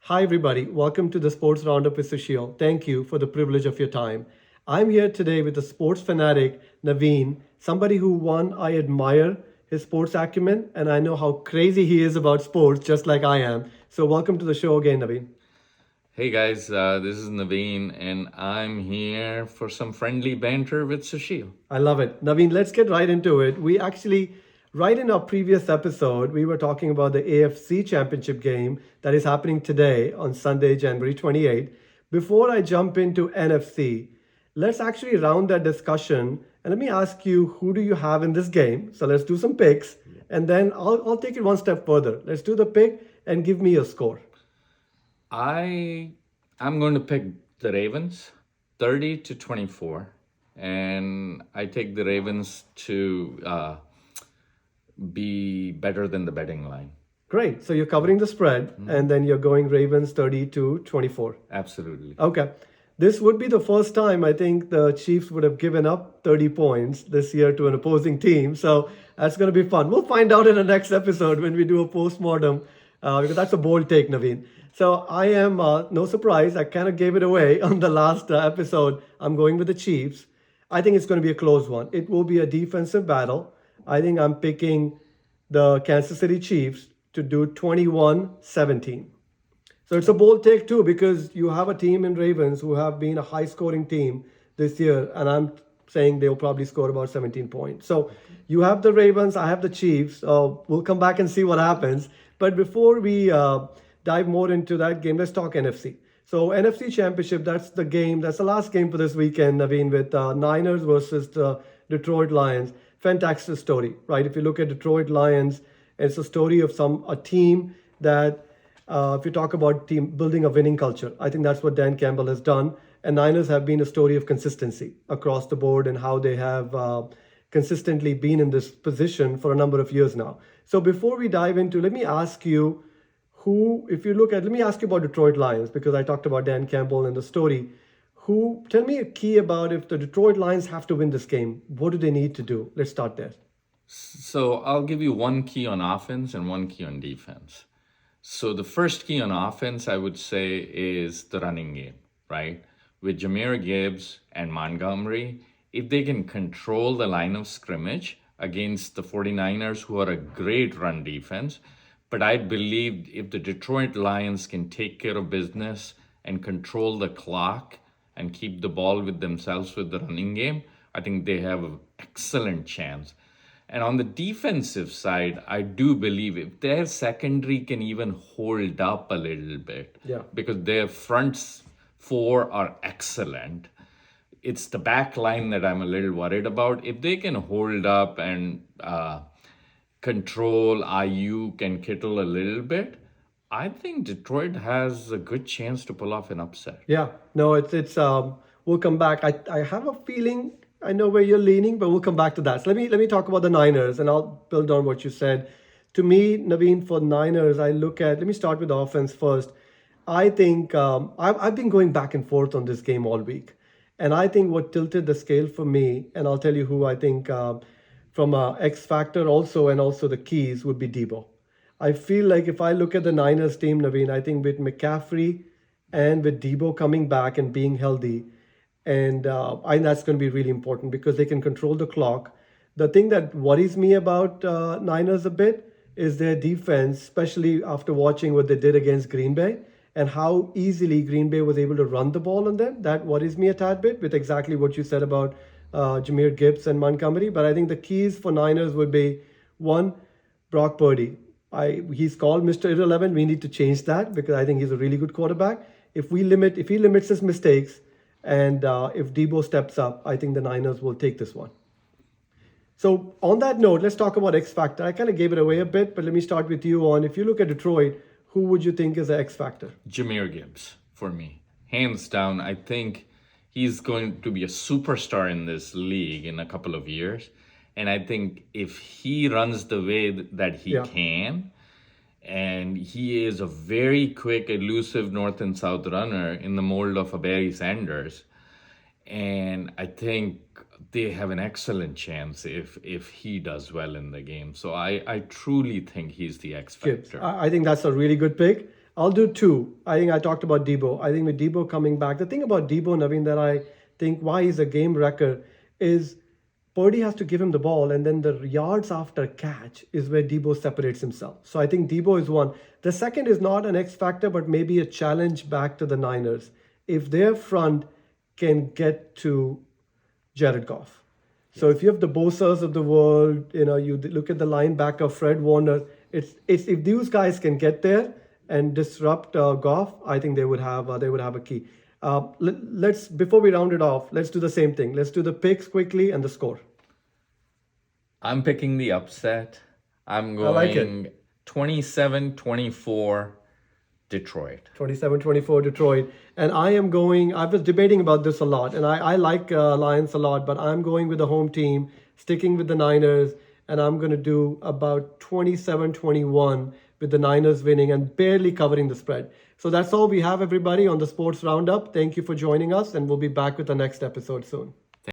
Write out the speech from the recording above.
Hi, everybody. Welcome to the Sports Roundup with Sushil. Thank you for the privilege of your time. I'm here today with a sports fanatic, Naveen, somebody who, one, I admire his sports acumen, and I know how crazy he is about sports, just like I am. So, welcome to the show again, Naveen. Hey guys, this is Naveen, and I'm here for some friendly banter with Sushil. I love it. Naveen, let's get right into it. We actually, right in our previous episode, we were talking about the AFC Championship game that is happening today on Sunday, January 28th. Before I jump into NFC, let's actually round that discussion and let me ask you, who do you have in this game? So let's do some picks and then I'll take it one step further. Let's do the pick and give me a score. I I'm going to pick the Ravens, 30-24, and I take the Ravens to be better than the betting line. Great. So you're covering the spread and then you're going Ravens 30 to 24. Absolutely. Okay. This would be the first time I think the Chiefs would have given up 30 points this year to an opposing team. So that's going to be fun. We'll find out in the next episode when we do a postmortem, because that's a bold take, Naveen. So I am, no surprise, I kind of gave it away on the last episode. I'm going with the Chiefs. I think it's going to be a close one. It will be a defensive battle. I think I'm picking the Kansas City Chiefs to do 21-17. So it's a bold take too, because you have a team in Ravens who have been a high scoring team this year, and I'm saying they'll probably score about 17 points. So you have the Ravens, I have the Chiefs. We'll come back and see what happens. But before we dive more into that game, let's talk NFC. So NFC Championship, that's the game, that's the last game for this weekend, Naveen, with Niners versus the Detroit Lions. Fantastic story, right? If you look at Detroit Lions, it's a story of a team that, if you talk about team building a winning culture, I think that's what Dan Campbell has done. And Niners have been a story of consistency across the board and how they have consistently been in this position for a number of years now. So before we dive into, let me ask you let me ask you about Detroit Lions, because I talked about Dan Campbell and the story. Tell me a key about, if the Detroit Lions have to win this game, what do they need to do? Let's start there. So I'll give you one key on offense and one key on defense. So the first key on offense, I would say, is the running game, right? With Jahmyr Gibbs and Montgomery, if they can control the line of scrimmage against the 49ers, who are a great run defense, but I believe if the Detroit Lions can take care of business and control the clock and keep the ball with themselves with the running game, I think they have an excellent chance. And on the defensive side, I do believe if their secondary can even hold up a little bit, Yeah. because their fronts four are excellent. It's the back line that I'm a little worried about. If they can hold up and control Ayuk and Kittle a little bit, I think Detroit has a good chance to pull off an upset. Yeah, no, it's we'll come back. I have a feeling I know where you're leaning, but we'll come back to that. So let me talk about the Niners, and I'll build on what you said. To me, Naveen, for Niners, let me start with the offense first. I think I've been going back and forth on this game all week, and I think what tilted the scale for me, and I'll tell you who I think from X factor also, and also the keys would be Debo. I feel like if I look at the Niners team, Naveen, I think with McCaffrey and with Debo coming back and being healthy, and I think that's going to be really important because they can control the clock. The thing that worries me about Niners a bit is their defense, especially after watching what they did against Green Bay and how easily Green Bay was able to run the ball on them. That worries me a tad bit, with exactly what you said about Jahmyr Gibbs and Montgomery. But I think the keys for Niners would be, one, Brock Purdy. He's called Mr. Irrelevant. We need to change that because I think he's a really good quarterback. If he limits his mistakes, and if Debo steps up, I think the Niners will take this one. So on that note, let's talk about X Factor. I kind of gave it away a bit, but let me start with you on, if you look at Detroit, who would you think is the X Factor? Jahmyr Gibbs, for me. Hands down, I think he's going to be a superstar in this league in a couple of years. And I think if he runs the way that he Yeah. can, and he is a very quick, elusive north and south runner in the mold of a Barry Sanders, and I think they have an excellent chance if he does well in the game. So I truly think he's the X Gibbs. factor. I think that's a really good pick. I'll do two. I think I talked about Debo. I think with Debo coming back, the thing about Debo, Naveen, that I think why he's a game wrecker is Purdy has to give him the ball, and then the yards after catch is where Debo separates himself. So I think Debo is one. The second is not an X factor, but maybe a challenge back to the Niners. If their front can get to Jared Goff. So if you have the Bosas of the world, you look at the linebacker Fred Warner. It's if these guys can get there and disrupt Goff, I think they would have a key. Let's before we round it off, let's do the same thing. Let's do the picks quickly and the score. I'm picking the upset. I'm I like it. going 27-24 Detroit. 27-24 Detroit. And I was debating about this a lot, and I like Lions a lot, but I'm going with the home team, sticking with the Niners, and I'm going to do about 27-21 with the Niners winning and barely covering the spread. So that's all we have, everybody, on the Sports Roundup. Thank you for joining us, and we'll be back with the next episode soon.